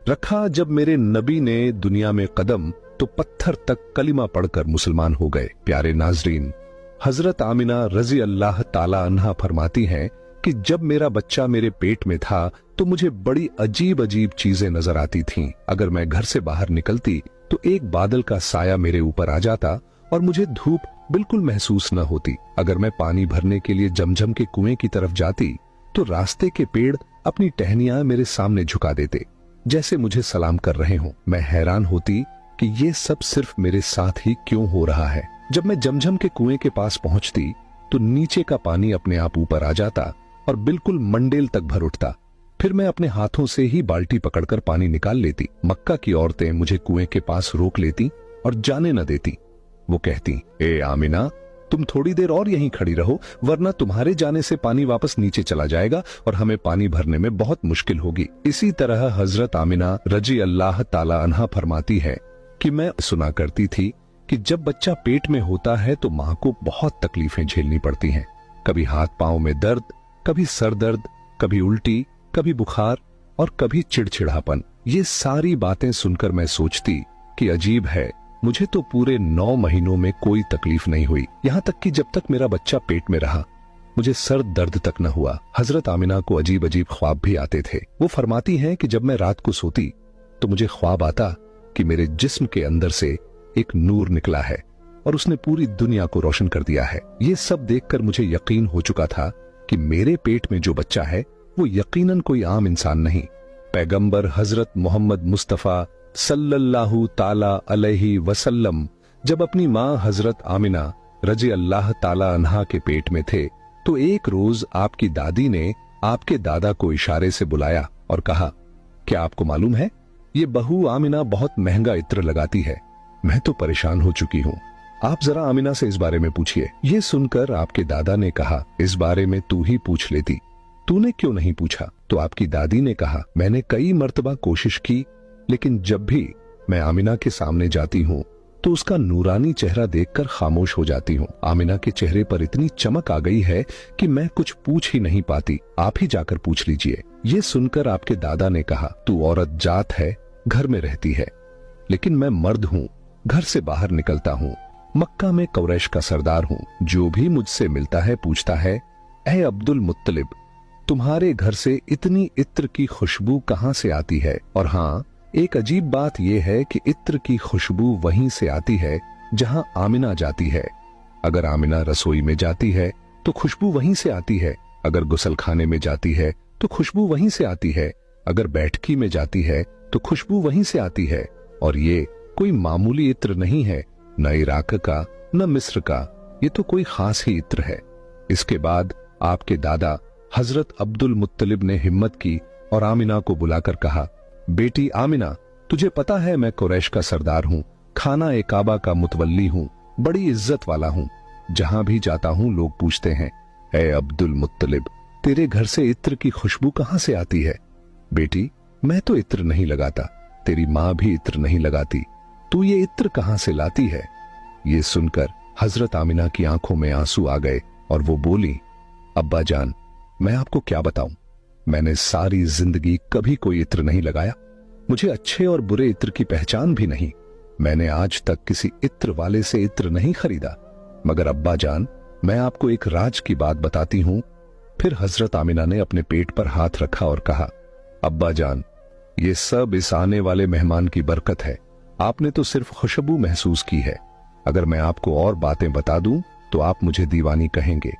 रखा जब मेरे नबी ने दुनिया में कदम तो पत्थर तक कलिमा पढ़कर मुसलमान हो गए। प्यारे नाजरीन, हजरत आमिना रजी अल्लाह ताला अन्हा फरमाती हैं कि जब मेरा बच्चा मेरे पेट में था तो मुझे बड़ी अजीब अजीब चीजें नजर आती थीं। अगर मैं घर से बाहर निकलती तो एक बादल का साया मेरे ऊपर आ जाता और मुझे धूप बिल्कुल महसूस न होती। अगर मैं पानी भरने के लिए जमजम के कुएं की तरफ जाती तो रास्ते के पेड़ अपनी टहनियां मेरे सामने झुका देते, जैसे मुझे सलाम कर रहे हों। मैं हैरान होती कि ये सब सिर्फ मेरे साथ ही क्यों हो रहा है। जब मैं जमजम के कुएं के पास पहुंचती तो नीचे का पानी अपने आप ऊपर आ जाता और बिल्कुल मंडेल तक भर उठता। फिर मैं अपने हाथों से ही बाल्टी पकड़कर पानी निकाल लेती। मक्का की औरतें मुझे कुएं के पास रोक लेती और जाने न देती। वो कहती, ए आमिना, तुम थोड़ी देर और यहीं खड़ी रहो, वरना तुम्हारे जाने से पानी वापस नीचे चला जाएगा और हमें पानी भरने में बहुत मुश्किल होगी। इसी तरह हजरत आमिना रजी अल्लाह ताला अन्हा फरमाती है कि मैं सुना करती थी कि जब बच्चा पेट में होता है तो माँ को बहुत तकलीफें झेलनी पड़ती हैं। कभी हाथ पांव में दर्द, कभी सर दर्द, कभी उल्टी, कभी बुखार और कभी चिड़चिड़ापन। ये सारी बातें सुनकर मैं सोचती कि अजीब है, मुझे तो पूरे 9 महीनों में कोई तकलीफ नहीं हुई। यहाँ तक कि जब तक मेरा बच्चा पेट में रहा मुझे सर दर्द तक न हुआ। हजरत आमिना को अजीब अजीब ख्वाब भी आते थे। वो फरमाती हैं कि जब मैं रात को सोती तो मुझे ख्वाब आता कि मेरे जिस्म के अंदर से एक नूर निकला है और उसने पूरी दुनिया को रोशन कर दिया है। ये सब देखकर मुझे यकीन हो चुका था कि मेरे पेट में जो बच्चा है वो यकीनन कोई आम इंसान नहीं, पैगंबर हजरत मोहम्मद मुस्तफा सल्लल्लाहु ताला अलैहि वसल्लम जब अपनी माँ हजरत आमिना रजी अल्लाह ताला अन्हा के पेट में थे तो एक रोज आपकी दादी ने आपके दादा को इशारे से बुलाया और कहा, क्या आपको मालूम है ये बहू आमिना बहुत महंगा इत्र लगाती है। मैं तो परेशान हो चुकी हूँ, आप जरा आमिना से इस बारे में पूछिए। ये सुनकर आपके दादा ने कहा, इस बारे में तू ही पूछ लेती, तूने क्यों नहीं पूछा? तो आपकी दादी ने कहा, मैंने कई मर्तबा कोशिश की, लेकिन जब भी मैं आमिना के सामने जाती हूँ तो उसका नूरानी चेहरा देखकर खामोश हो जाती हूँ। आमिना के चेहरे पर इतनी चमक आ गई है कि मैं कुछ पूछ ही नहीं पाती, आप ही जाकर पूछ लीजिए। ये सुनकर आपके दादा ने कहा, तू औरत जात है, घर में रहती है, लेकिन मैं मर्द हूँ, घर से बाहर निकलता हूँ, मक्का में कुरैश का सरदार हूँ। जो भी मुझसे मिलता है पूछता है, ऐ अब्दुल मुत्तलिब, तुम्हारे घर से इतनी इत्र की खुशबू कहाँ से आती है? और हाँ, एक अजीब बात यह है कि इत्र की खुशबू वहीं से आती है जहां आमिना जाती है। अगर आमिना रसोई में जाती है तो खुशबू वहीं से आती है, अगर गुसलखाने में जाती है तो खुशबू वहीं से आती है, अगर बैठकी में जाती है तो खुशबू वहीं से आती है। और ये कोई मामूली इत्र नहीं है, न इराक का न मिस्र का, ये तो कोई खास ही इत्र है। इसके बाद आपके दादा हजरत अब्दुल मुत्तलिब ने हिम्मत की और आमिना को बुलाकर कहा, बेटी आमिना, तुझे पता है मैं कुरैश का सरदार हूँ, खाना ए काबा का मुतवल्ली हूँ, बड़ी इज्जत वाला हूँ। जहां भी जाता हूँ लोग पूछते हैं, ए अब्दुल मुत्तलिब, तेरे घर से इत्र की खुशबू कहाँ से आती है? बेटी, मैं तो इत्र नहीं लगाता, तेरी माँ भी इत्र नहीं लगाती, तू ये इत्र कहाँ से लाती है? ये सुनकर हजरत आमिना की आंखों में आंसू आ गए और वो बोली, अब्बा जान, मैं आपको क्या बताऊं, मैंने सारी जिंदगी कभी कोई इत्र नहीं लगाया, मुझे अच्छे और बुरे इत्र की पहचान भी नहीं, मैंने आज तक किसी इत्र वाले से इत्र नहीं खरीदा। मगर अब्बा जान, मैं आपको एक राज की बात बताती हूं। फिर हजरत आमिना ने अपने पेट पर हाथ रखा और कहा, अब्बा जान, ये सब इस आने वाले मेहमान की बरकत है, आपने तो सिर्फ खुशबू महसूस की है, अगर मैं आपको और बातें बता दूं तो आप मुझे दीवानी कहेंगे।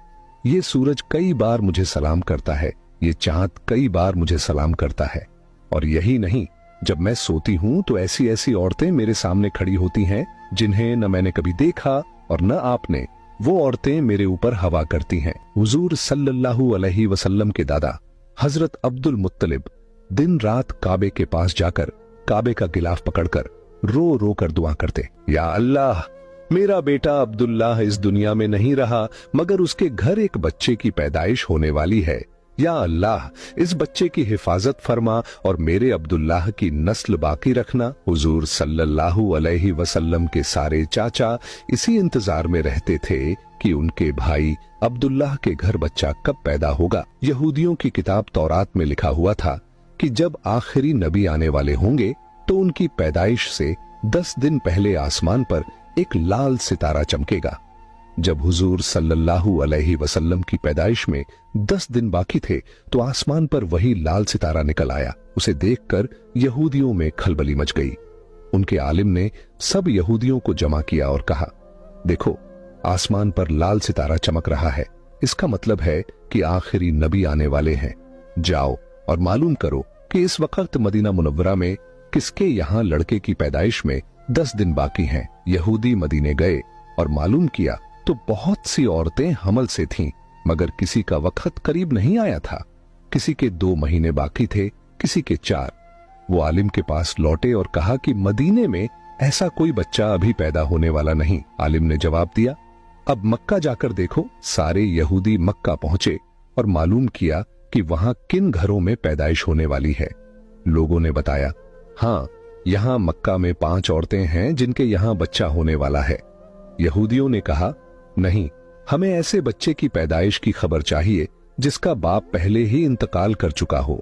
ये सूरज कई बार मुझे सलाम करता है, ये चांद कई बार मुझे सलाम करता है, और यही नहीं, जब मैं सोती हूं तो ऐसी ऐसी औरतें मेरे सामने खड़ी होती हैं जिन्हें न मैंने कभी देखा और न आपने। वो औरतें मेरे ऊपर हवा करती हैं। हुजूर सल्लल्लाहु अलैहि वसल्लम के दादा हजरत अब्दुल मुत्तलिब दिन रात काबे के पास जाकर काबे का गिलाफ पकड़कर रो रो कर दुआ करते, या अल्लाह, मेरा बेटा अब्दुल्लाह इस दुनिया में नहीं रहा मगर उसके घर एक बच्चे की पैदाइश होने वाली है। या अल्लाह, इस बच्चे की हिफाजत फरमा और मेरे अब्दुल्लाह की नस्ल बाकी रखना। हुजूर सल्लल्लाहु अलैहि वसल्लम के सारे चाचा इसी इंतजार में रहते थे कि उनके भाई अब्दुल्लाह के घर बच्चा कब पैदा होगा। यहूदियों की किताब तौरात में लिखा हुआ था कि जब आखिरी नबी आने वाले होंगे तो उनकी पैदाइश से 10 दिन पहले आसमान पर एक लाल सितारा चमकेगा। जब हुजूर सल्लल्लाहु अलैहि वसल्लम की पैदाइश में 10 दिन बाकी थे तो आसमान पर वही लाल सितारा निकल आया। उसे देखकर यहूदियों में खलबली मच गई। उनके आलिम ने सब यहूदियों को जमा किया और कहा, देखो, आसमान पर लाल सितारा चमक रहा है, इसका मतलब है कि आखिरी नबी आने वाले हैं। जाओ और मालूम करो कि इस वक्त मदीना मुनव्वरा में किसके यहाँ लड़के की पैदाइश में 10 दिन बाकी हैं। यहूदी मदीने गए और मालूम किया तो बहुत सी औरतें हमल से थीं, मगर किसी का वक्त करीब नहीं आया था। किसी के 2 महीने बाकी थे, किसी के 4। वो आलिम के पास लौटे और कहा कि मदीने में ऐसा कोई बच्चा अभी पैदा होने वाला नहीं। आलिम ने जवाब दिया, अब मक्का जाकर देखो। सारे यहूदी मक्का पहुंचे और मालूम किया कि वहां किन घरों में पैदाइश होने वाली है। लोगों ने बताया, हाँ, यहाँ मक्का में 5 औरतें हैं जिनके यहाँ बच्चा होने वाला है। यहूदियों ने कहा, नहीं, हमें ऐसे बच्चे की पैदाइश की खबर चाहिए जिसका बाप पहले ही इंतकाल कर चुका हो।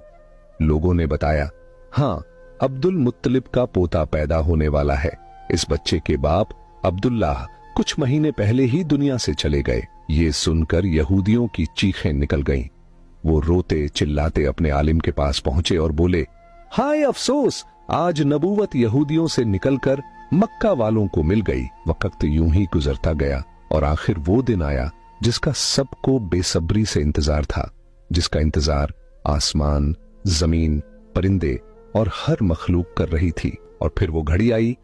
लोगों ने बताया, हाँ, अब्दुल मुत्तलिब का पोता पैदा होने वाला है। इस बच्चे के बाप अब्दुल्लाह कुछ महीने पहले ही दुनिया से चले गए। ये सुनकर यहूदियों की चीखें निकल गईं। वो रोते चिल्लाते अपने आलिम के पास पहुंचे और बोले, हाय अफसोस, आज नबूवत यहूदियों से निकलकर मक्का वालों को मिल गई। वक्त यूं ही गुजरता गया और आखिर वो दिन आया जिसका सबको बेसब्री से इंतजार था, जिसका इंतजार आसमान, जमीन, परिंदे और हर मखलूक कर रही थी। और फिर वो घड़ी आई।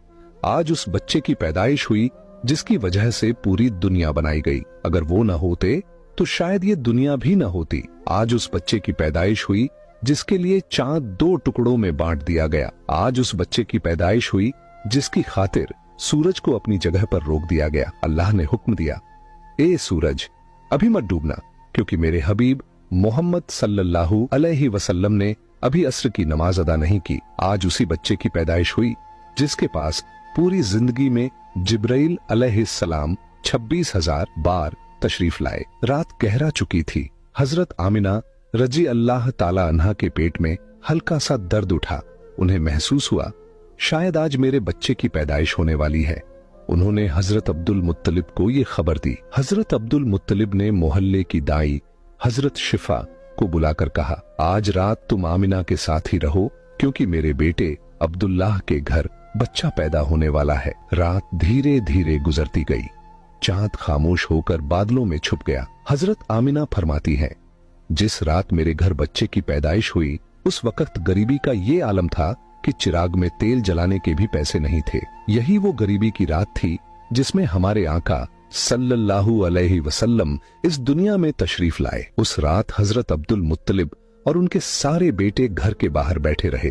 आज उस बच्चे की पैदाइश हुई जिसकी वजह से पूरी दुनिया बनाई गई। अगर वो न होते तो शायद ये दुनिया भी न होती। आज उस बच्चे की पैदाइश हुई जिसके लिए चांद 2 टुकड़ों में बांट दिया गया। आज उस बच्चे की पैदाइश हुई जिसकी खातिर सूरज को अपनी जगह पर रोक दिया गया। अल्लाह ने हुक्म दिया, ए सूरज, अभी मत डूबना, क्योंकि मेरे हबीब मोहम्मद सल्लल्लाहु अलैहि वसल्लम ने अभी असर की नमाज अदा नहीं की। आज उसी बच्चे की पैदाइश हुई जिसके पास पूरी जिंदगी में जिब्राइल अलैहिस्सलाम 26,000 बार तशरीफ लाए। रात गहरा चुकी थी। हजरत आमिना रजी अल्लाह ताला अन्हा के पेट में हल्का सा दर्द उठा। उन्हें महसूस हुआ, शायद आज मेरे बच्चे की पैदाइश होने वाली है। उन्होंने हजरत अब्दुल मुत्तलिब को ये खबर दी। हजरत अब्दुल मुत्तलिब ने मोहल्ले की दाई हजरत शिफा को बुलाकर कहा, आज रात तुम आमिना के साथ ही रहो, क्योंकि मेरे बेटे अब्दुल्लाह के घर बच्चा पैदा होने वाला है। रात धीरे धीरे गुजरती गई। चांद खामोश होकर बादलों में छुप गया। हजरत आमिना फरमाती है, जिस रात मेरे घर बच्चे की पैदाइश हुई उस वक्त गरीबी का ये आलम था कि चिराग में तेल जलाने के भी पैसे नहीं थे। यही वो गरीबी की रात थी जिसमें हमारे आका सल्लल्लाहु अलैहि वसल्लम इस दुनिया में तशरीफ लाए। उस रात हजरत अब्दुल मुत्तलिब और उनके सारे बेटे घर के बाहर बैठे रहे।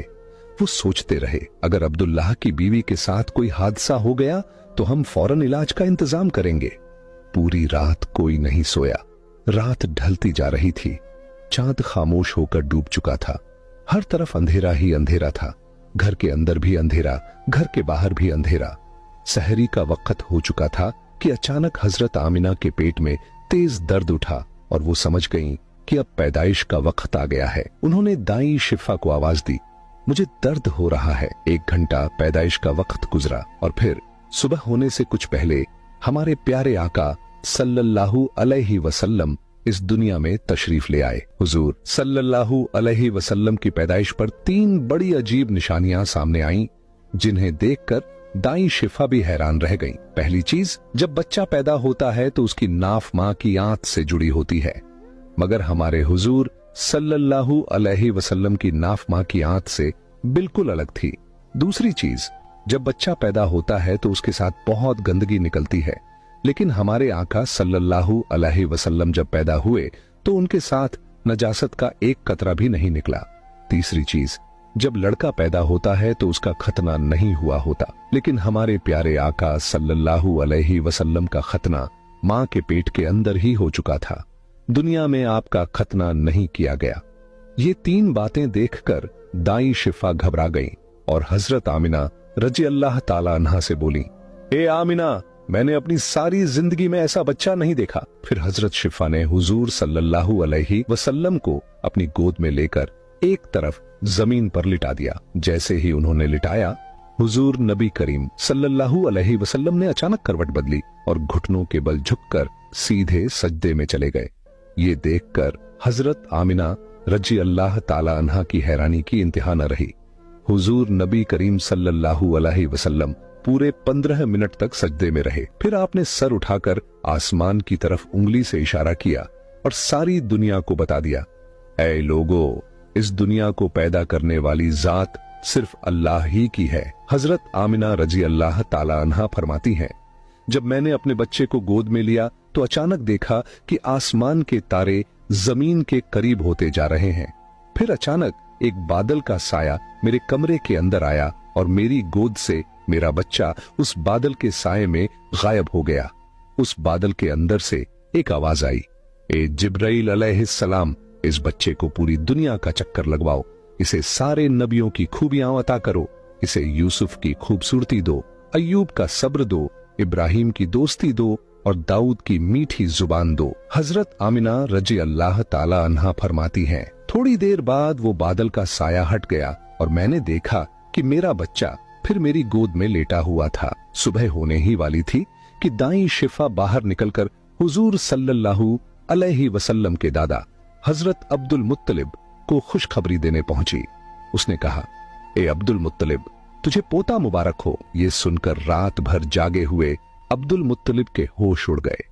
वो सोचते रहे, अगर अब्दुल्लाह की बीवी के साथ कोई हादसा हो गया तो हम फौरन इलाज का इंतजाम करेंगे। पूरी रात कोई नहीं सोया। रात ढलती जा रही थी। चांद खामोश होकर डूब चुका था। हर तरफ अंधेरा ही अंधेरा था। घर के अंदर भी अंधेरा, घर के बाहर भी अंधेरा। सहरी का वक्त हो चुका था कि अचानक हजरत आमिना के पेट में तेज दर्द उठा और वो समझ गईं कि अब पैदाइश का वक्त आ गया है। उन्होंने दाई शिफा को आवाज दी, मुझे दर्द हो रहा है। 1 घंटा पैदाइश का वक्त गुजरा और फिर सुबह होने से कुछ पहले हमारे प्यारे आका सल्लल्लाहु अलैहि वसल्लम इस दुनिया में तशरीफ ले आए। हुजूर सल्लल्लाहु अलैहि वसल्लम की पैदाइश पर 3 बड़ी अजीब निशानियां सामने आईं, जिन्हें देखकर दाई शिफा भी हैरान रह गईं। पहली चीज, जब बच्चा पैदा होता है तो उसकी नाफ मां की आंत से जुड़ी होती है, मगर हमारे हुजूर सल्लल्लाहु अलैहि वसल्लम की नाफ मां की आंत से बिल्कुल अलग थी। दूसरी चीज, जब बच्चा पैदा होता है तो उसके साथ बहुत गंदगी निकलती है, लेकिन हमारे आका सल्लल्लाहु अलैहि वसल्लम जब पैदा हुए तो उनके साथ नजासत का एक कतरा भी नहीं निकला। तीसरी चीज, जब लड़का पैदा होता है तो उसका खतना नहीं हुआ होता, लेकिन हमारे प्यारे आका सल्लल्लाहु अलैहि वसल्लम का खतना मां के पेट के अंदर ही हो चुका था। दुनिया में आपका खतना नहीं किया गया। ये 3 बातें देखकर दाई शिफा घबरा गई और हजरत आमिना रजी अल्लाह ताला अन्हा से बोली, ए आमिना, मैंने अपनी सारी जिंदगी में ऐसा बच्चा नहीं देखा। फिर हजरत शिफा ने हुजूर सल्लल्लाहु अलैहि वसल्लम को अपनी गोद में लेकर दाई शिफा एक तरफ जमीन पर लिटा दिया। जैसे ही उन्होंने लिटाया, हुजूर नबी करीम सल्लल्लाहु अलैहि वसल्लम ने अचानक करवट बदली और घुटनों के बल झुककर सीधे सजदे में चले गए। ये देखकर हजरत आमिना रजी अल्लाह ताला अन्हा की हैरानी की इंतहा न रही। हुजूर नबी करीम सल्लल्लाहु अलैहि वसल्लम पूरे 15 मिनट तक सजदे में रहे। फिर आपने सर उठाकर आसमान की तरफ उंगली से इशारा किया और सारी दुनिया को बता दिया, ऐ लोगो, इस दुनिया को पैदा करने वाली जात सिर्फ अल्लाह ही की है। हजरत आमिना रजी अल्लाह ताला अन्हा फरमाती हैं, जब मैंने अपने बच्चे को गोद में लिया तो अचानक देखा कि आसमान के तारे जमीन के करीब होते जा रहे हैं। फिर अचानक एक बादल का साया मेरे कमरे के अंदर आया और मेरी गोद से मेरा बच्चा उस बादल के साये में गायब हो गया। उस बादल के अंदर से एक आवाज आई, ए जिब्राइल अलैहिस्सलाम, इस बच्चे को पूरी दुनिया का चक्कर लगवाओ, इसे सारे नबियों की खूबियां अता करो, इसे यूसुफ की खूबसूरती दो, अय्यूब का सब्र दो, इब्राहिम की दोस्ती दो और दाऊद की मीठी जुबान दो। हजरत आमिना रजी अल्लाह ताला अन्हा फरमाती हैं, थोड़ी देर बाद वो बादल का साया हट गया और मैंने देखा कि मेरा बच्चा फिर मेरी गोद में लेटा हुआ था। सुबह होने ही वाली थी कि दाई शिफा बाहर निकलकर हुजूर सल्लल्लाहु अलैहि वसल्लम के दादा हजरत अब्दुल मुत्तलिब को खुशखबरी देने पहुंची। उसने कहा, ए अब्दुल मुत्तलिब, तुझे पोता मुबारक हो। ये सुनकर रात भर जागे हुए अब्दुल मुत्तलिब के होश उड़ गए।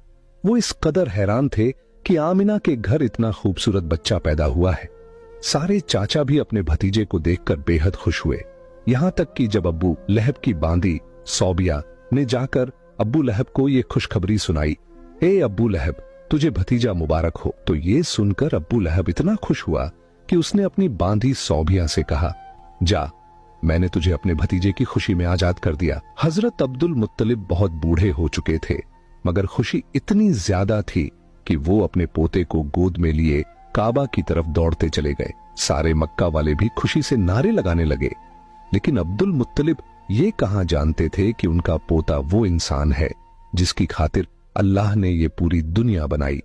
वो इस कदर हैरान थे कि आमिना के घर इतना खूबसूरत बच्चा पैदा हुआ है। सारे चाचा भी अपने भतीजे को देखकर बेहद खुश हुए। यहां तक कि जब अब्बू लहब की बांदी सौबिया ने जाकर अब्बू लहब को ये खुशखबरी सुनाई, ए अब्बू लहब, तुझे भतीजा मुबारक हो, तो ये सुनकर अब्बू लहब इतना खुश हुआ कि उसने अपनी बांदी सौबिया से कहा, जा, मैंने तुझे अपने भतीजे की खुशी में आजाद कर दिया। हजरत अब्दुल मुत्तलिब बहुत बूढ़े हो चुके थे, मगर खुशी इतनी ज्यादा थी कि वो अपने पोते को गोद में लिए काबा की तरफ दौड़ते चले गए। सारे मक्का वाले भी खुशी से नारे लगाने लगे। लेकिन अब्दुल मुत्तलिब ये कहां जानते थे कि उनका पोता वो इंसान है जिसकी खातिर अल्लाह ने ये पूरी दुनिया बनाई।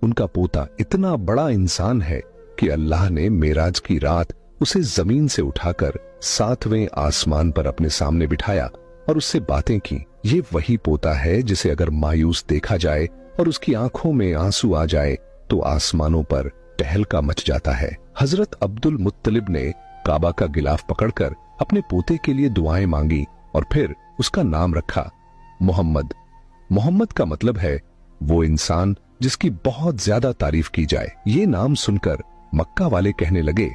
उनका पोता इतना बड़ा इंसान है कि अल्लाह ने मेराज की रात उसे जमीन से उठाकर 7वें आसमान पर अपने सामने बिठाया और उससे बातें की। ये वही पोता है जिसे अगर मायूस देखा जाए और उसकी आंखों में आंसू आ जाए तो आसमानों पर टहलका मच जाता है। हजरत अब्दुल मुत्तलिब ने काबा का गिलाफ पकड़कर अपने पोते के लिए दुआएं मांगी और फिर उसका नाम रखा मोहम्मद। मोहम्मद का मतलब है वो इंसान जिसकी बहुत ज्यादा तारीफ की जाए। ये नाम सुनकर मक्का वाले कहने लगे,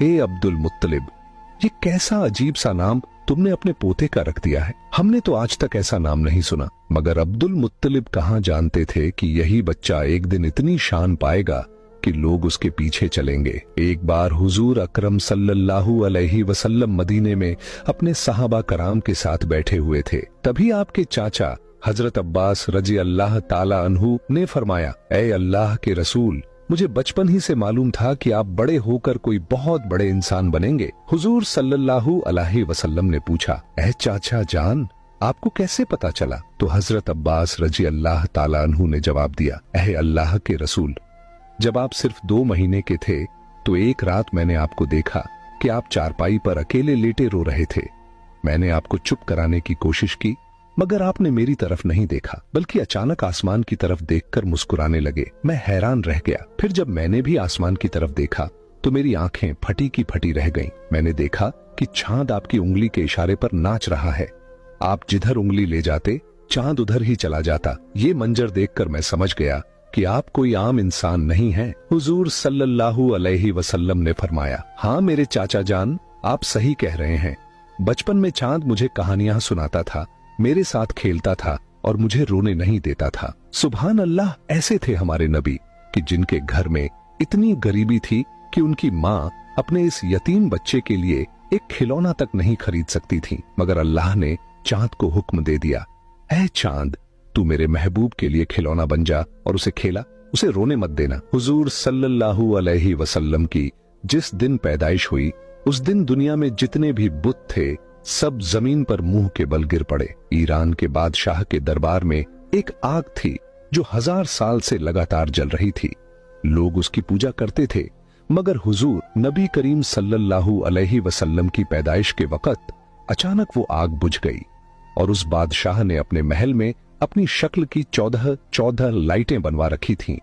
ए अब्दुल मुत्तलिब, ये कैसा अजीब सा नाम तुमने अपने पोते का रख दिया है। हमने तो आज तक ऐसा नाम नहीं सुना। मगर अब्दुल मुत्तलिब कहां जानते थे कि यही बच्चा एक दिन इतनी शान पाएगा कि लोग उसके पीछे चलेंगे। एक बार हुजूर अकरम सल्लल्लाहु अलैहि वसल्लम मदीने में अपने सहाबा कराम के साथ बैठे हुए थे। तभी आपके चाचा हजरत अब्बास रजी अल्लाह ताला अन्हु ने फरमाया, ए अल्लाह के रसूल, मुझे बचपन ही से मालूम था कि आप बड़े होकर कोई बहुत बड़े इंसान बनेंगे। हुजूर सल्लल्लाहु अलैहि वसल्लम ने पूछा, ए चाचा जान, आपको कैसे पता चला? तो हजरत अब्बास रजी अल्लाह ताला अन्हु ने जवाब दिया, ए अल्लाह के रसूल, जब आप सिर्फ 2 महीने के थे तो एक रात मैंने आपको देखा कि आप चारपाई पर अकेले लेटे रो रहे थे। मैंने आपको चुप कराने की कोशिश की, मगर आपने मेरी तरफ नहीं देखा, बल्कि अचानक आसमान की तरफ देखकर मुस्कुराने लगे। मैं हैरान रह गया। फिर जब मैंने भी आसमान की तरफ देखा तो मेरी आंखें फटी की फटी रह गईं। मैंने देखा कि चांद आपकी उंगली के इशारे पर नाच रहा है। आप जिधर उंगली ले जाते चांद उधर ही चला जाता। ये मंजर देखकर मैं समझ गया कि आप कोई आम इंसान नहीं हैं। हुजूर सल्लल्लाहु अलैहि वसल्लम ने फरमाया, हाँ मेरे चाचा जान, आप सही कह रहे हैं। बचपन में चांद मुझे कहानियां सुनाता था, मेरे साथ खेलता था और मुझे रोने नहीं देता था। सुभान अल्लाह, ऐसे थे हमारे नबी कि जिनके घर में इतनी गरीबी थी कि उनकी माँ अपने इस यतीम बच्चे के लिए एक खिलौना तक नहीं खरीद सकती थी, मगर अल्लाह ने चांद को हुक्म दे दिया, ऐ चांद, तू मेरे महबूब के लिए खिलौना बन जा और उसे खेला, उसे रोने मत देना। हुजूर सल्लल्लाहु अलैहि वसल्लम की जिस दिन पैदाइश हुई उस दिन दुनिया में जितने भी बुत थे सब जमीन पर मुंह के बल गिर पड़े। ईरान के बादशाह के दरबार में एक आग थी जो 1000 साल से लगातार जल रही थी। लोग उसकी पूजा करते थे, मगर हुजूर नबी करीम सल्लल्लाहु अलैहि वसल्लम की पैदाइश के वक़्त अचानक वो आग बुझ गई और उस बादशाह ने अपने महल में अपनी शक्ल की 14 लाइटें बनवा रखी थीं।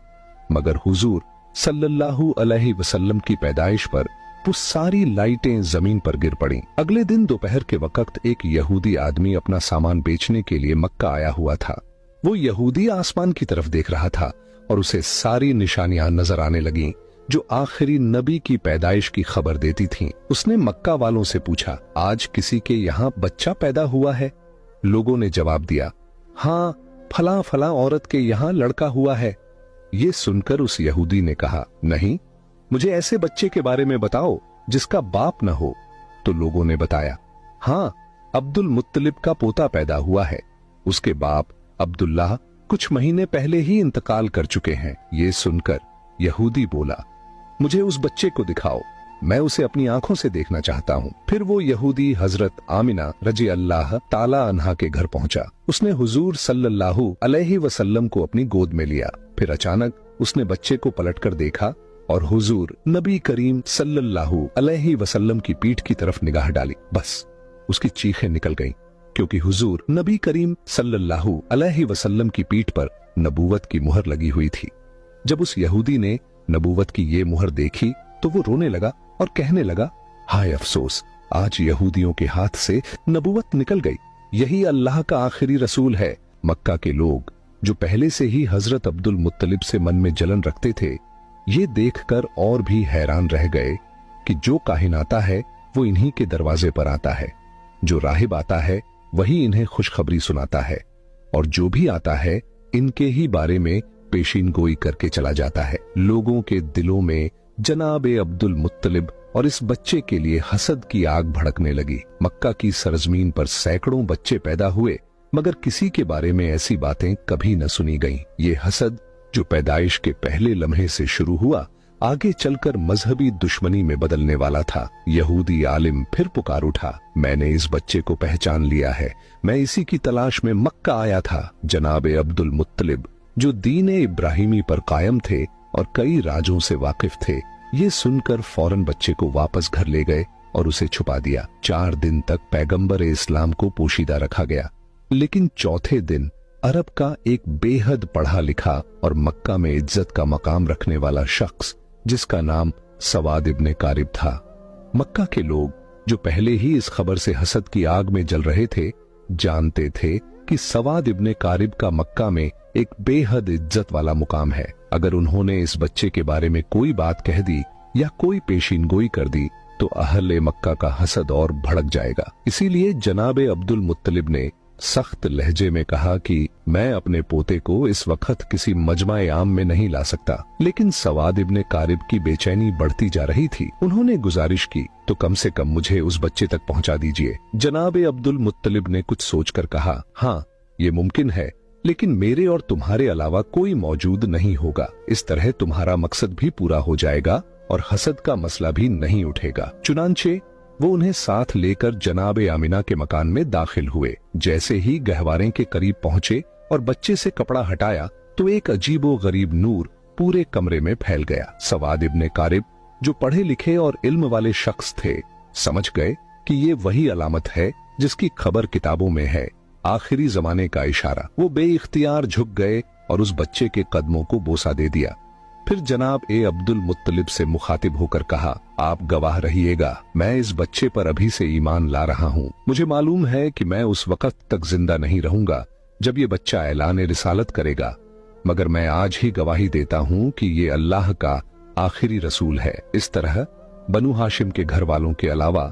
मगर हुजूर सल्लल्लाहु अलैहि वसल्लम की पैदाइश पर वो सारी लाइटें जमीन पर गिर पड़ीं। अगले दिन दोपहर के वक़्त एक यहूदी आदमी अपना सामान बेचने के लिए मक्का आया हुआ था। वो यहूदी आसमान की तरफ देख रहा था और उसे सारी निशानियां नजर आने लगीं जो आखिरी नबी की पैदाइश की खबर देती थीं। उसने मक्का वालों से पूछा, आज किसी के यहाँ बच्चा पैदा हुआ है? लोगों ने जवाब दिया, हाँ, फला फला औरत के यहाँ लड़का हुआ है। ये सुनकर उस यहूदी ने कहा, नहीं, मुझे ऐसे बच्चे के बारे में बताओ जिसका बाप न हो। तो लोगों ने बताया, हाँ, अब्दुल मुत्तलिब का पोता पैदा हुआ है। उसके बाप अब्दुल्लाह कुछ महीने पहले ही इंतकाल कर चुके हैं। ये सुनकर यहूदी बोला, मुझे उस बच्चे को दिखाओ, मैं उसे अपनी आंखों से देखना चाहता हूँ। फिर वो यहूदी हजरत आमिना रजी अल्लाह ताला अन्हा के घर पहुंचा। उसने हुजूर सल्लल्लाहु अलैहि वसल्लम को अपनी गोद में लिया। फिर अचानक उसने बच्चे को पलटकर देखा और हुजूर नबी करीम सल्लल्लाहु अलैहि वसल्लम की पीठ की तरफ निगाह डाली। बस उसकी चीखें निकल गईं, क्योंकि हुजूर नबी करीम सल्लल्लाहु अलैहि वसल्लम की पीठ पर नबूवत की मुहर लगी हुई थी। जब उस यहूदी ने नबूवत की ये मुहर देखी तो वो रोने लगा और कहने लगा, हाय अफसोस, आज यहूदियों के हाथ से नबूवत निकल गई। यही अल्लाह का आखिरी रसूल है। मक्का के लोग जो पहले से ही हजरत अब्दुल मुत्तलिब से मन में जलन रखते थे, ये देखकर और भी हैरान रह गए कि जो काहिन आता है वो इन्हीं के दरवाजे पर आता है, जो राहिब आता है वही इन्हें खुशखबरी सुनाता है, और जो भी आता है इनके ही बारे में पेशीन गोई करके चला जाता है। लोगों के दिलों में जनाब अब्दुल मुत्तलिब और इस बच्चे के लिए हसद की आग भड़कने लगी। मक्का की सरजमीन पर सैकड़ों बच्चे पैदा हुए, मगर किसी के बारे में ऐसी बातें कभी न सुनी गईं। ये हसद जो पैदाइश के पहले लम्हे से शुरू हुआ, आगे चलकर मजहबी दुश्मनी में बदलने वाला था। यहूदी आलिम फिर पुकार उठा, मैंने इस बच्चे को पहचान लिया है, मैं इसी की तलाश में मक्का आया था। जनाब अब्दुल मुत्तलिब जो दीन इब्राहिमी पर कायम थे और कई राजों से वाकिफ थे, ये सुनकर फौरन बच्चे को वापस घर ले गए और उसे छुपा दिया। 4 दिन तक पैगंबर इस्लाम को पोशीदा रखा गया, लेकिन चौथे दिन अरब का एक बेहद पढ़ा लिखा और मक्का में इज्जत का मकाम रखने वाला शख्स, जिसका नाम सवाद इब्ने कारिब था। मक्का के लोग जो पहले ही इस खबर से हसद की आग में जल रहे थे, जानते थे कि सवाद इब्ने कारिब का मक्का में एक बेहद इज्जत वाला मुकाम है। अगर उन्होंने इस बच्चे के बारे में कोई बात कह दी या कोई पेशीन गोई कर दी तो अहले मक्का का हसद और भड़क जाएगा। इसीलिए जनाब अब्दुल मुत्तलिब ने सख्त लहजे में कहा कि मैं अपने पोते को इस वक्त किसी मजमा आम में नहीं ला सकता। लेकिन सवाद इब्ने कारिब की बेचैनी बढ़ती जा रही थी। उन्होंने गुजारिश की, तो कम से कम मुझे उस बच्चे तक पहुंचा दीजिए। जनाब अब्दुल मुत्तलिब ने कुछ सोचकर कहा, हाँ, ये मुमकिन है, लेकिन मेरे और तुम्हारे अलावा कोई मौजूद नहीं होगा। इस तरह तुम्हारा मकसद भी पूरा हो जाएगा और हसद का मसला भी नहीं उठेगा। चुनांचे वो उन्हें साथ लेकर जनाब आमिना के मकान में दाखिल हुए। जैसे ही गहवारे के करीब पहुंचे और बच्चे से कपड़ा हटाया तो एक अजीबो गरीब नूर पूरे कमरे में फैल गया। सवाद इब्ने कारिब जो पढ़े लिखे और इल्म वाले शख्स थे, समझ गए कि ये वही अलामत है जिसकी खबर किताबों में है, आखिरी जमाने का इशारा। वो बेइख्तियार झुक गए और उस बच्चे के कदमों को बोसा दे दिया। फिर जनाब अब्दुल मुत्तलिब से मुखातिब होकर कहा, आप गवाह रहिएगा, मैं इस बच्चे पर अभी से ईमान ला रहा हूँ। मुझे मालूम है कि मैं उस वक्त तक जिंदा नहीं रहूंगा जब ये बच्चा ऐलान रिसालत करेगा, मगर मैं आज ही गवाही देता हूँ कि ये अल्लाह का आखिरी रसूल है। इस तरह बनु हाशिम के घर वालों के अलावा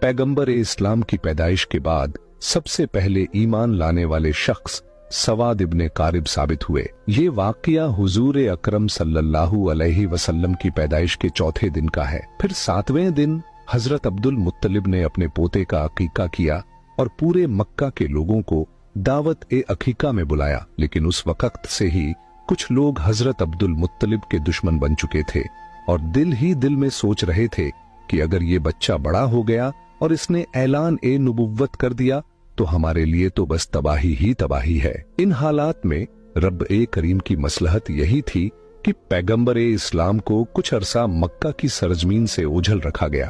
पैगंबर इस्लाम की पैदाइश के बाद सबसे पहले ईमान लाने वाले शख्स सवाद इब्ने कारिब साबित हुए। ये वाकया हुजूर अकरम सल्लल्लाहु अलैहि वसल्लम की पैदाइश के चौथे दिन का है। फिर 7वें दिन हजरत अब्दुल मुत्तलिब ने अपने पोते का अकीका किया और पूरे मक्का के लोगों को दावत अकीका में बुलाया। लेकिन उस वक्त से ही कुछ लोग हजरत अब्दुल मुत्तलिब के दुश्मन बन चुके थे और दिल ही दिल में सोच रहे थे कि अगर ये बच्चा बड़ा हो गया और इसने ऐलान नुबुव्वत कर दिया तो हमारे लिए तो बस तबाही ही तबाही है। इन हालात में रब करीम की मसलहत यही थी कि पैगंबर इस्लाम को कुछ अरसा मक्का की सरजमीन से ओझल रखा गया,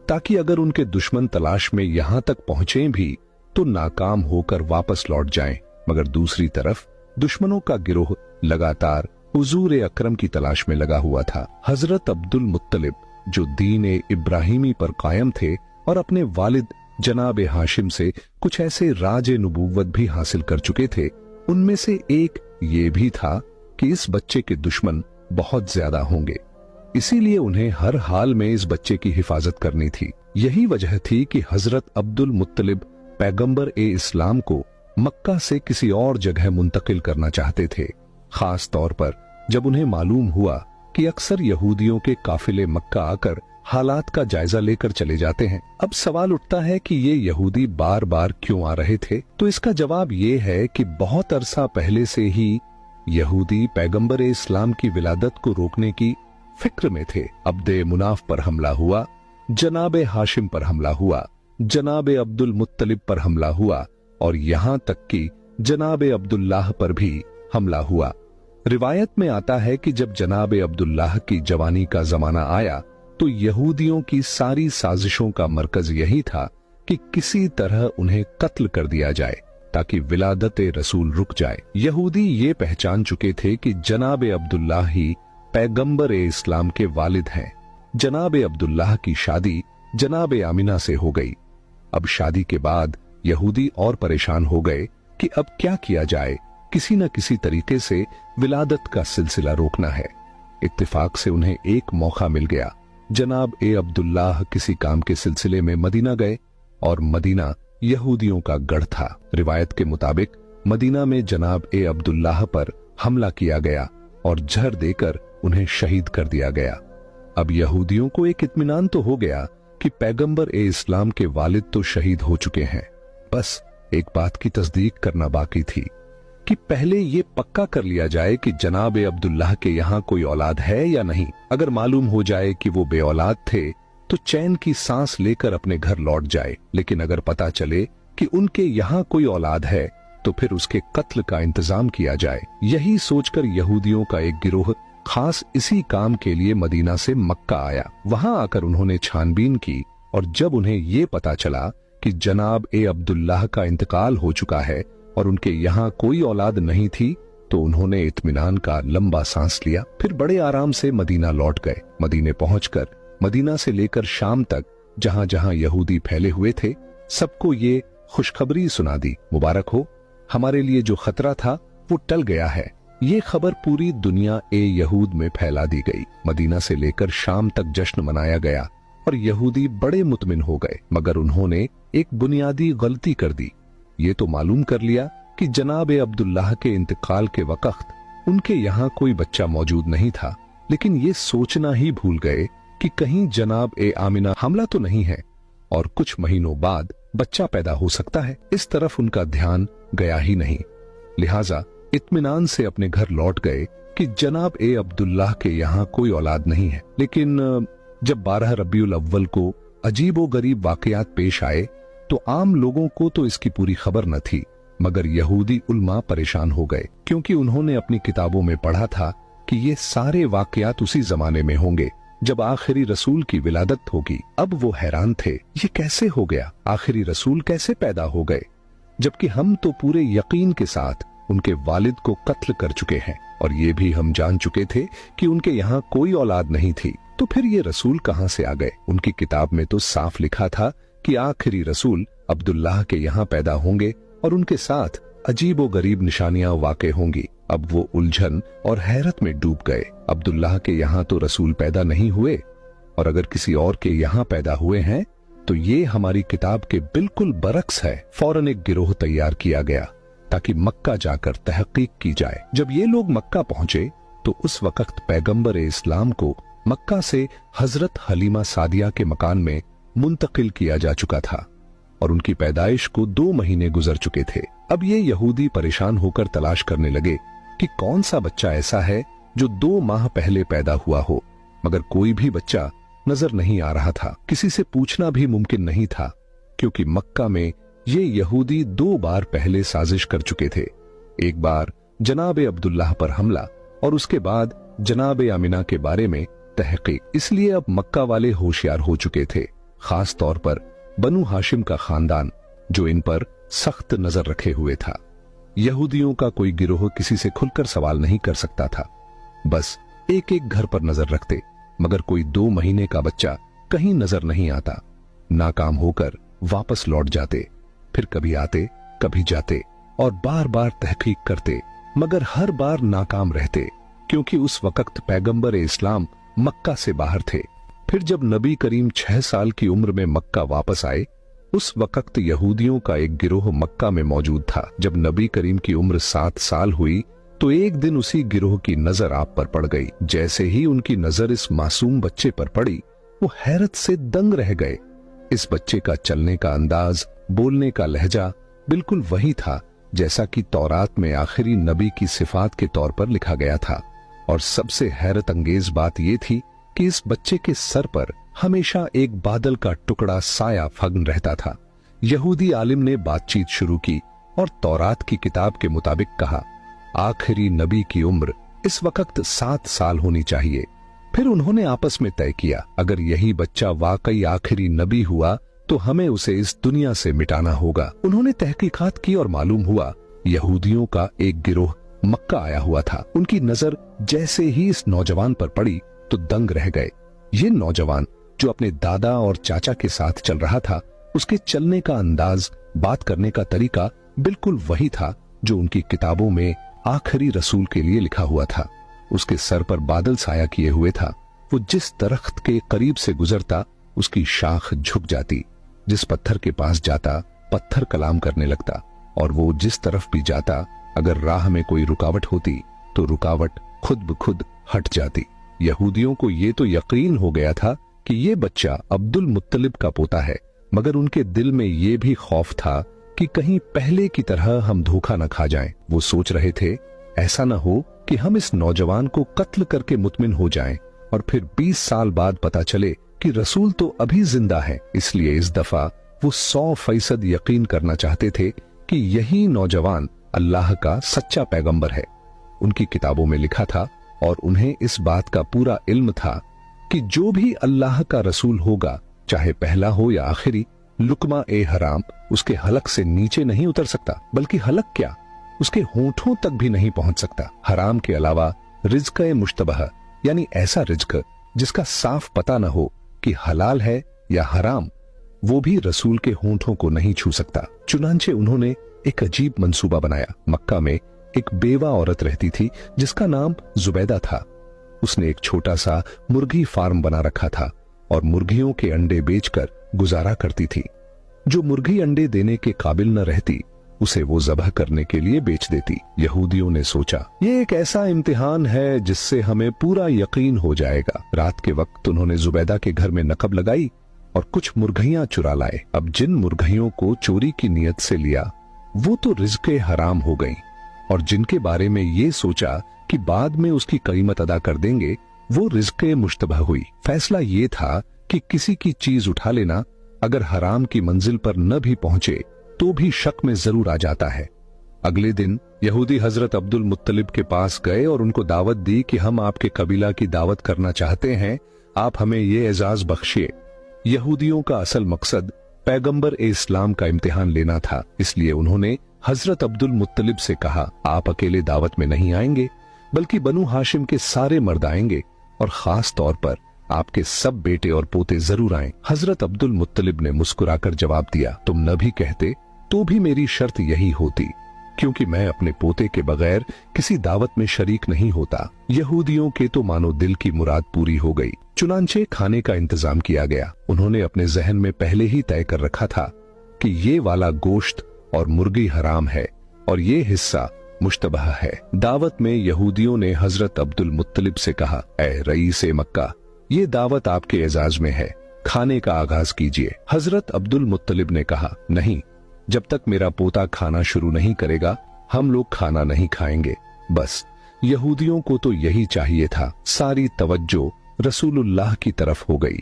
ताकि अगर उनके दुश्मन तलाश में यहां तक पहुंचे भी तो नाकाम होकर वापस लौट जाएं। मगर दूसरी तरफ दुश्मनों का गिरोह लगातार हुजूर अकरम की तलाश में लगा हुआ था। हजरत अब्दुल मुत्तलिब जो दीन इब्राहिमी पर कायम थे और अपने वालिद जनाब हाशिम से कुछ ऐसे राज नबूवत भी हासिल कर चुके थे, उनमें से एक ये भी था कि इस बच्चे के दुश्मन बहुत ज्यादा होंगे, इसीलिए उन्हें हर हाल में इस बच्चे की हिफाजत करनी थी। यही वजह थी कि हजरत अब्दुल मुत्तलिब पैगंबर इस्लाम को मक्का से किसी और जगह मुंतकिल करना चाहते थे, खास तौर पर जब उन्हें मालूम हुआ कि अक्सर यहूदियों के काफिले मक्का आकर हालात का जायजा लेकर चले जाते हैं। अब सवाल उठता है कि ये यहूदी बार बार क्यों आ रहे थे? तो इसका जवाब ये है कि बहुत अरसा पहले से ही यहूदी पैगंबर इस्लाम की विलादत को रोकने की फिक्र में थे। अब्दे मुनाफ पर हमला हुआ, जनाब हाशिम पर हमला हुआ, जनाब अब्दुल मुत्तलिब पर हमला हुआ और यहां तक कि जनाब अब्दुल्लाह पर भी हमला हुआ। रिवायत में आता है कि जब जनाब अब्दुल्लाह की जवानी का जमाना आया तो यहूदियों की सारी साजिशों का मरकज यही था कि किसी तरह उन्हें कत्ल कर दिया जाए ताकि विलादत रसूल रुक जाए। यहूदी ये पहचान चुके थे कि जनाब अब्दुल्लाह ही पैगंबर इस्लाम के वालिद हैं। जनाब अब्दुल्लाह की शादी जनाब आमिना से हो गई। अब शादी के बाद यहूदी और परेशान हो गए कि अब क्या किया जाए, किसी न किसी तरीके से विलादत का सिलसिला रोकना है। इत्तेफाक से उन्हें एक मौका मिल गया। जनाब अब्दुल्लाह किसी काम के सिलसिले में मदीना गए और मदीना यहूदियों का गढ़ था। रिवायत के मुताबिक मदीना में जनाब अब्दुल्लाह पर हमला किया गया और जहर देकर उन्हें शहीद कर दिया गया। अब यहूदियों को एक इत्मीनान तो हो गया कि पैगंबर इस्लाम के वालिद तो शहीद हो चुके हैं, बस एक बात की तस्दीक करना बाकी थी कि पहले ये पक्का कर लिया जाए कि जनाब अब्दुल्लाह के यहाँ कोई औलाद है या नहीं। अगर मालूम हो जाए कि वो बे औलाद थे तो चैन की सांस लेकर अपने घर लौट जाए, लेकिन अगर पता चले कि उनके यहाँ कोई औलाद है तो फिर उसके कत्ल का इंतजाम किया जाए। यही सोचकर यहूदियों का एक गिरोह खास इसी काम के लिए मदीना से मक्का आया। वहां आकर उन्होंने छानबीन की और जब उन्हें ये पता चला कि जनाब अब्दुल्लाह का इंतकाल हो चुका है और उनके यहाँ कोई औलाद नहीं थी तो उन्होंने इत्मीनान का लंबा सांस लिया। फिर बड़े आराम से मदीना लौट गए। मदीने पहुंचकर मदीना से लेकर शाम तक जहां जहां यहूदी फैले हुए थे सबको ये खुशखबरी सुना दी, मुबारक हो, हमारे लिए जो खतरा था वो टल गया है। ये खबर पूरी दुनिया यहूद में फैला दी गई। मदीना से लेकर शाम तक जश्न मनाया गया और यहूदी बड़े मुतमिन हो गए, मगर उन्होंने एक बुनियादी गलती कर दी। ये तो मालूम कर लिया कि जनाब अब्दुल्लाह के इंतकाल के वक्त उनके यहाँ कोई बच्चा मौजूद नहीं था, लेकिन ये सोचना ही भूल गए कि कहीं जनाब आमिना हमला तो नहीं है और कुछ महीनों बाद बच्चा पैदा हो सकता है। इस तरफ उनका ध्यान गया ही नहीं, लिहाजा इत्मीनान से अपने घर लौट गए कि जनाब अब्दुल्लाह के यहाँ कोई औलाद नहीं है। लेकिन जब 12 रबीउल अव्वल को अजीबो गरीब वाकयात पेश आए तो आम लोगों को तो इसकी पूरी खबर न थी, मगर यहूदी उल्मा परेशान हो गए क्योंकि उन्होंने अपनी किताबों में पढ़ा था कि ये सारे वाकयात उसी जमाने में होंगे जब आखिरी रसूल की विलादत होगी। अब वो हैरान थे, ये कैसे हो गया, आखिरी रसूल कैसे पैदा हो गए, जबकि हम तो पूरे यकीन के साथ उनके वालिद को कत्ल कर चुके हैं और ये भी हम जान चुके थे कि उनके यहाँ कोई औलाद नहीं थी, तो फिर ये रसूल कहाँ से आ गए? उनकी किताब में तो साफ लिखा था कि आखिरी रसूल अब्दुल्लाह के यहाँ पैदा होंगे और उनके साथ अजीबो गरीब निशानियां वाक़े होंगी। अब वो उलझन और हैरत में डूब गए। अब्दुल्लाह के यहाँ तो रसूल पैदा नहीं हुए और अगर किसी और के यहाँ पैदा हुए हैं तो ये हमारी किताब के बिल्कुल बरक्स है। फौरन एक गिरोह तैयार किया गया ताकि मक्का जाकर तहकीक की जाए। जब ये लोग मक्का पहुंचे तो उस वक्त पैगंबर इस्लाम को मक्का से हजरत हलीमा सादिया के मकान में मुंतकिल किया जा चुका था और उनकी पैदाइश को 2 महीने गुजर चुके थे। अब ये यहूदी परेशान होकर तलाश करने लगे कि कौन सा बच्चा ऐसा है जो 2 माह पहले पैदा हुआ हो, मगर कोई भी बच्चा नजर नहीं आ रहा था। किसी से पूछना भी मुमकिन नहीं था क्योंकि मक्का में ये यहूदी 2 बार पहले साजिश कर चुके थे। एक बार जनाब अब्दुल्लाह पर हमला और उसके बाद जनाब आमिना के बारे में तहकीक। इसलिए अब मक्का वाले होशियार हो चुके थे, खास तौर पर बनु हाशिम का खानदान जो इन पर सख्त नजर रखे हुए था। यहूदियों का कोई गिरोह किसी से खुलकर सवाल नहीं कर सकता था, बस एक एक घर पर नजर रखते, मगर कोई 2 महीने का बच्चा कहीं नजर नहीं आता। नाकाम होकर वापस लौट जाते, फिर कभी आते कभी जाते और बार बार तहकीक करते, मगर हर बार नाकाम रहते, क्योंकि उस वक्त पैगंबर इस्लाम मक्का से बाहर थे। फिर जब नबी करीम 6 साल की उम्र में मक्का वापस आए, उस वक्त यहूदियों का एक गिरोह मक्का में मौजूद था। जब नबी करीम की उम्र 7 साल हुई तो एक दिन उसी गिरोह की नजर आप पर पड़ गई। जैसे ही उनकी नजर इस मासूम बच्चे पर पड़ी, वो हैरत से दंग रह गए। इस बच्चे का चलने का अंदाज, बोलने का लहजा बिल्कुल वही था जैसा कि तौरात में आखिरी नबी की सिफात के तौर पर लिखा गया था। और सबसे हैरत अंगेज बात यह थी कि इस बच्चे के सर पर हमेशा एक बादल का टुकड़ा साया फग्न रहता था। यहूदी आलिम ने बातचीत शुरू की और तौरात की किताब के मुताबिक कहा, आखिरी नबी की उम्र इस वक्त 7 साल होनी चाहिए। फिर उन्होंने आपस में तय किया, अगर यही बच्चा वाकई आखिरी नबी हुआ तो हमें उसे इस दुनिया से मिटाना होगा। उन्होंने तहकीकात की और मालूम हुआ यहूदियों का एक गिरोह मक्का आया हुआ था। उनकी नजर जैसे ही इस नौजवान पर पड़ी तो दंग रह गए। ये नौजवान जो अपने दादा और चाचा के साथ चल रहा था, उसके चलने का अंदाज, बात करने का तरीका बिल्कुल वही था जो उनकी किताबों में आखिरी रसूल के लिए लिखा हुआ था। उसके सर पर बादल साया किए हुए था। वो जिस दरख्त के करीब से गुजरता उसकी शाख झुक जाती, जिस पत्थर के पास जाता पत्थर कलाम करने लगता, और वो जिस तरफ भी जाता अगर राह में कोई रुकावट होती तो रुकावट खुद ब खुद हट जाती। यहूदियों को ये तो यकीन हो गया था कि ये बच्चा अब्दुल मुत्तलिब का पोता है, मगर उनके दिल में ये भी खौफ था कि कहीं पहले की तरह हम धोखा न खा जाएं। वो सोच रहे थे ऐसा न हो कि हम इस नौजवान को कत्ल करके मुतमिन हो जाएं और फिर 20 साल बाद पता चले कि रसूल तो अभी जिंदा है। इसलिए इस दफा वो 100% यकीन करना चाहते थे कि यही नौजवान अल्लाह का सच्चा पैगंबर है। उनकी किताबों में लिखा था और उन्हें इस बात का पूरा इल्म था कि जो भी अल्लाह का रसूल होगा, चाहे पहला हो या आखिरी, लुकमा ए हराम उसके हलक से नीचे नहीं उतर सकता, बल्कि हलक क्या, उसके होंठों तक भी नहीं पहुंच सकता। हराम के अलावा रिज्क ए मुश्तबह, यानी ऐसा रिज्क जिसका साफ पता न हो कि हलाल है या हराम, वो भी रसूल के होंठों को नहीं छू सकता। चुनांचे उन्होंने एक अजीब मंसूबा बनाया। मक्का में एक बेवा औरत रहती थी जिसका नाम जुबैदा था। उसने एक छोटा सा मुर्गी फार्म बना रखा था और मुर्गियों के अंडे बेचकर गुजारा करती थी। जो मुर्गी अंडे देने के काबिल न रहती उसे वो ज़बह करने के लिए बेच देती। यहूदियों ने सोचा ये एक ऐसा इम्तिहान है जिससे हमें पूरा यकीन हो जाएगा। रात के वक्त उन्होंने जुबैदा के घर में नकब लगाई और कुछ मुर्गियां चुरा लाए। अब जिन मुर्गियों को चोरी की नीयत से लिया वो तो रिज़्क़े हराम हो गईं, और जिनके बारे में ये सोचा कि बाद में उसकी कीमत अदा कर देंगे वो रिज़्क़े मुश्तबह हुई। फैसला ये था कि किसी की चीज उठा लेना अगर हराम की मंजिल पर न भी पहुंचे तो भी शक में जरूर आ जाता है। अगले दिन यहूदी हजरत अब्दुल मुत्तलिब के पास गए और उनको दावत दी कि हम आपके कबीला की दावत करना चाहते हैं, आप हमें ये एजाज बख्शिए। यहूदियों का असल मकसद पैगंबर इस्लाम का इम्तिहान लेना था, इसलिए उन्होंने हजरत अब्दुल मुत्तलिब से कहा, आप अकेले दावत में नहीं आएंगे बल्कि बनु हाशिम के सारे मर्द आएंगे और खास तौर पर आपके सब बेटे और पोते जरूर आएं। हजरत अब्दुल मुत्तलिब ने मुस्कुराकर जवाब दिया, तुम न भी कहते तो भी मेरी शर्त यही होती, क्योंकि मैं अपने पोते के बगैर किसी दावत में शरीक नहीं होता। यहूदियों के तो मानो दिल की मुराद पूरी हो गई। चुनांचे खाने का इंतजाम किया गया। उन्होंने अपने जहन में पहले ही तय कर रखा था कि ये वाला गोश्त और मुर्गी हराम है और ये हिस्सा मुश्तबह है। दावत में यहूदियों ने हजरत अब्दुल मुत्तलिब से कहा, ऐ रईसे मक्का, ये दावत आपके एजाज में है, खाने का आगाज कीजिए। हजरत अब्दुल मुत्तलिब ने कहा, नहीं, जब तक मेरा पोता खाना शुरू नहीं करेगा हम लोग खाना नहीं खाएंगे। बस यहूदियों को तो यही चाहिए था। सारी तवज्जो रसूलुल्लाह की तरफ हो गई।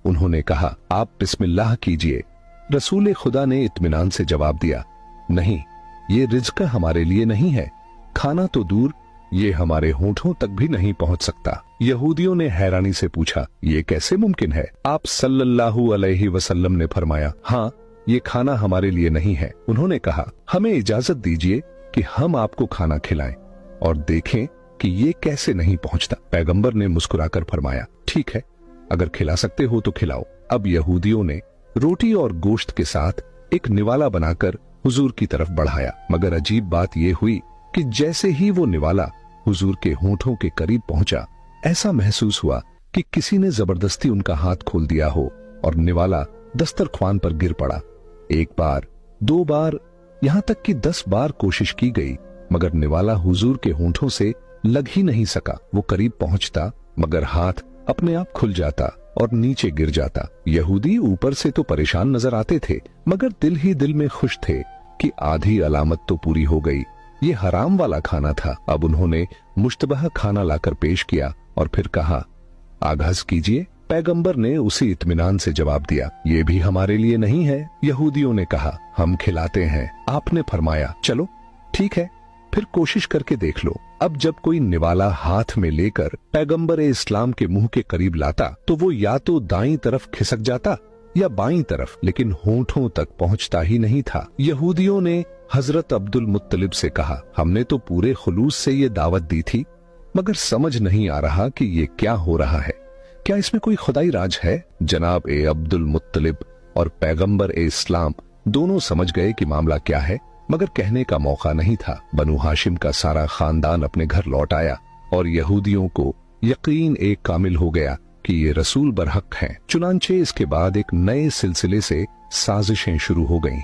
उन्होंने कहा, आप बिस्मिल्लाह कीजिए। रसूल खुदा ने इत्मीनान से जवाब दिया, नहीं, ये रिज़्क़ हमारे लिए नहीं है, खाना तो दूर ये हमारे होठों तक भी नहीं पहुंच सकता। यहूदियों ने हैरानी से पूछा, ये कैसे मुमकिन है? आप सल्लल्लाहु अलैहि वसल्लम ने फरमाया, हाँ, ये खाना हमारे लिए नहीं है। उन्होंने कहा, हमें इजाजत दीजिए कि हम आपको खाना खिलाएं और देखें कि ये कैसे नहीं पहुंचता। पैगंबर ने मुस्कुराकर फरमाया, ठीक है, अगर खिला सकते हो तो खिलाओ। अब यहूदियों ने रोटी और गोश्त के साथ एक निवाला बनाकर हुजूर की तरफ बढ़ाया, मगर अजीब बात यह हुई कि जैसे ही वो निवाला हुजूर के होठों के करीब पहुंचा, ऐसा महसूस हुआ कि किसी ने जबरदस्ती उनका हाथ खोल दिया हो और निवाला दस्तरख्वान पर गिर पड़ा। एक बार, 2 बार, यहां तक कि 10 बार कोशिश की गई, मगर निवाला हुजूर के होठों से लग ही नहीं सका। वो करीब पहुंचता, मगर हाथ अपने आप खुल जाता और नीचे गिर जाता। यहूदी ऊपर से तो परेशान नजर आते थे, मगर दिल ही दिल में खुश थे कि आधी अलामत तो पूरी हो गई। ये हराम वाला खाना था। अब उन्होंने मुश्तबह खाना लाकर पेश किया और फिर कहा, आगाज कीजिए। पैगंबर ने उसी इत्मीनान से जवाब दिया, ये भी हमारे लिए नहीं है। यहूदियों ने कहा, हम खिलाते हैं। आपने फरमाया, चलो ठीक है, फिर कोशिश करके देख लो। अब जब कोई निवाला हाथ में लेकर पैगंबर इस्लाम के मुंह के करीब लाता तो वो या तो दाईं तरफ खिसक जाता या बाईं तरफ, लेकिन होठों तक पहुंचता ही नहीं था। यहूदियों ने हजरत अब्दुल मुत्तलिब से कहा, हमने तो पूरे खुलूस से ये दावत दी थी, मगर समझ नहीं आ रहा कि ये क्या हो रहा है। क्या इसमें कोई खुदाई राज है? जनाब अब्दुल मुत्तलिब और पैगंबर इस्लाम दोनों समझ गए कि मामला क्या है, मगर कहने का मौका नहीं था। बनु हाशिम का सारा खानदान अपने घर लौट आया और यहूदियों को यकीन एक कामिल हो गया कि ये रसूल बरहक हैं। चुनांचे इसके बाद एक नए सिलसिले से साजिशें शुरू हो गईं।